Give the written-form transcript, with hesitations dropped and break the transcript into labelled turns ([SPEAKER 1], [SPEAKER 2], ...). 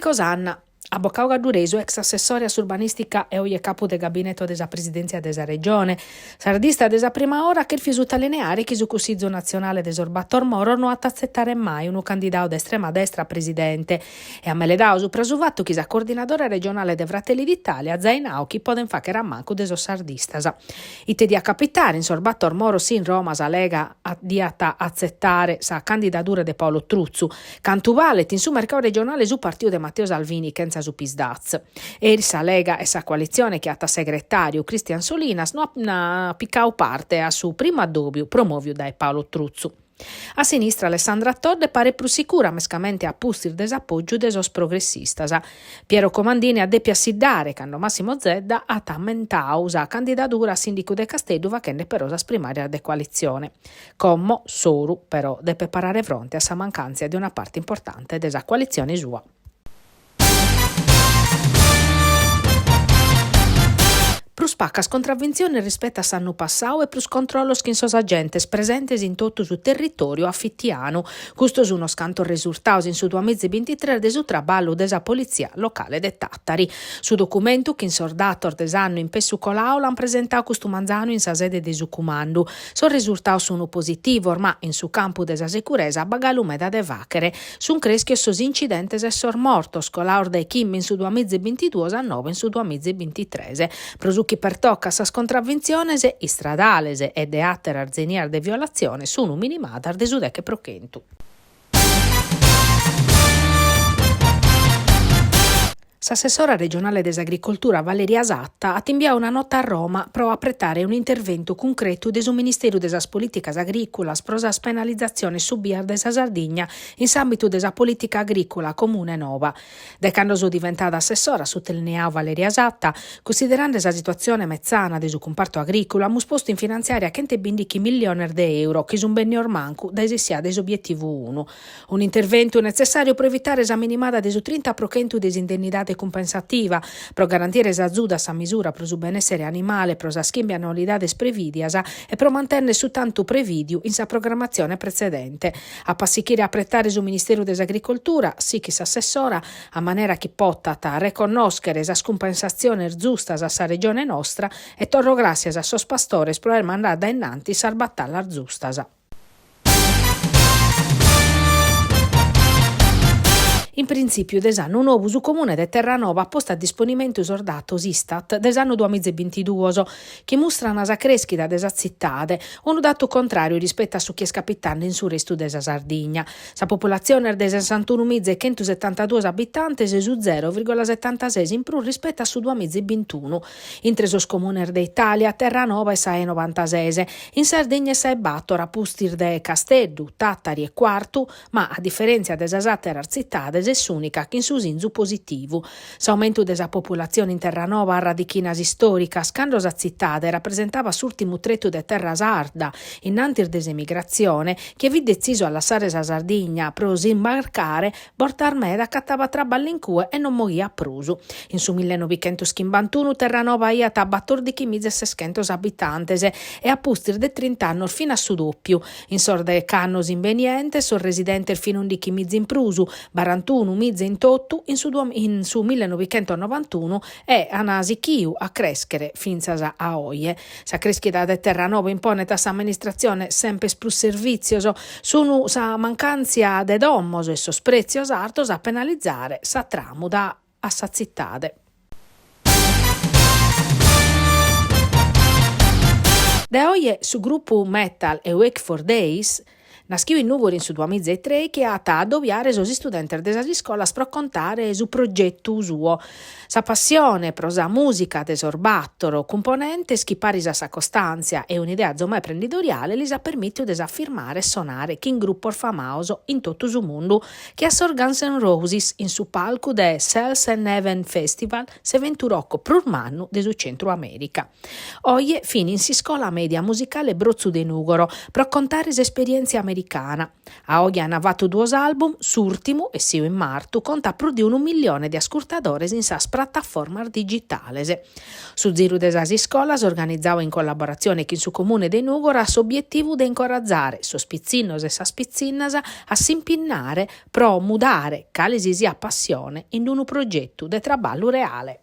[SPEAKER 1] Cosanna. Abocauga Dureso, ex assessore a urbanistica e oie capo del gabinetto della presidenza della regione. Sardista desa prima ora che il fisuta lineare che su Consiglio nazionale desorbator Moro non attazzettare mai un candidato d'estrema destra a presidente. E a Meledao su prasuvatto che sa coordinatore regionale de Fratelli d'Italia, Zainao, chi poden fa che era manco deso sardistasa. I tedi a capitare in sorbator Moro sin Roma sa lega di accettare sa candidatura de Paolo Truzzu. Cantuvalet in su mercato regionale su partito de Matteo Salvini che su Pisdaz. E il sa Lega e sa coalizione che ha segretario Cristian Solinas non ha piccao parte a su primo addobbio promovio da Paolo Truzzu. A sinistra Alessandra Todde pare più sicura mescamente a pusti il desappoggio desos progressistas. Piero Comandini ha deppia siddare quando Massimo Zedda ha tammentau sa candidatura a sindaco de Castello che ne però sa primaria de coalizione. Commo Soru però deve parare fronte a sa mancanza di una parte importante della coalizione sua. Plus paccas contravvenzione rispetto a s'anno passato e plus controllo schinsos agentes presentes in tutto sul territorio affittiano. Questo su uno scanto risultato in su 2023 de su traballo desa polizia locale de Tattari. Su documento che in sordator des'anno in Pessucolao l'han presentato questo manzano in sa sede de su comando. Son risultato su uno positivo ormai in su campo desa sicurezza a Bagalumeda de Vachere. Su un creschio sos incidentes e sor morto scolaor de Kim in su 2022 a 9 in su 2023. Che per tocca sa scontravvenzionese, istradalese e de atter arzeniar de violazione sono minimadar de sudeche prochentu. L'assessora regionale dell'agricoltura Valeria Satta ha inviato una nota a Roma pro apretare un intervento concreto del Ministero delle Politicas Agricolas pro la penalizzazione subir della Sardegna in ambito della politica agricola comune nova. Da quando sono diventata assessora sottolineava Valeria Satta, considerando la situazione mezzana del comparto agricolo, abbiamo posto in finanziaria che bindi milioni di euro, che sono ben ormanco da esercitare dell'obiettivo 1. Un intervento necessario per evitare la minimata del 30% delle indennità compensativa, pro garantire es'azuda sa misura pro su benessere animale, pro sa schimbia annualidades previdias e pro mantenne su tanto previdio in sa programmazione precedente. A passichire apprettare su Ministero dell'Agricoltura, sì che s'assessora, a maniera che pottata riconoscere sa scompensazione giusta a sa regione nostra e torro grazie a sos pastores pro il mandata innanti sar battalla giustas. In principio des'anno un nuovo su comune de Terranova posta a disponimento esordatos Istat des'anno 2022 che mostrano sa crescita desa zittade, un dato contrario rispetto a su chi è scapitando in su resto desa Sardegna. Sa popolazione de 61.172 abitanti è su 0,76 in più rispetto a su 2021. In tre sos comune d'Italia Terranova è 96, in Sardegna è Battora, Pustir de Castello, Tattari e Quartu, ma a differenza desa Satter zittade è unica che in susinzu positivo. S'aumento della popolazione in Terranova a radichinas storica, scandosa zittade rappresentava l'ultimo tretto de terra sarda, innanti desemigrazione, che vi deciso a lasciare sa Sardegna pro imbarcare, Bortarmeda cattava tra ballincue e non moia prusu. In su 1951 Terranova ia a 14.600 abitantes e a pustir de 30 anni fino a su doppio. In sorde cannos inveniente, sul residente fino a 11 in prusu, 41 mizze in tottu in su 1991 e anasi chiu a crescere finza a oie. Sa crescita de Terranova impone sa amministrazione sempre più servizioso sono sa mancanza de dommos e sosprezios artos a penalizzare sa tramu da a sa zittade. De oie su gruppo Metal e Wake for Days naschiu in Nuguri in su 2003 che ha ad ovviare sos studenti della scuola per contare su progetto suo. Sa passione pro sa musica desorbattoro componente schiparisa sa costanza e un'idea zomai imprenditoriale li sa permette di affirmare e suonare che in gruppo famoso in tutto il mondo che a Guns N' Roses in su palco de Cells and Heaven Festival se venturocco prurmannu de su Centro America. Oie fini in si scuola media musicale Brozzu de Nugoro pro contare esperienze americane americana. A oggi hanno avuto 2 album, s'ultimu, e Sio in Martu, conta più di 1 milione di ascoltatori in sas piattaforme digitali. Su Ziru de Sas Scolas, organizzato in collaborazione con il comune di Nugora, ha l'obiettivo di incoraggiare sos pizzinnos e sas pizzinnas a s'impinnare pro mudare cale si sia passione in un progetto di traballo reale.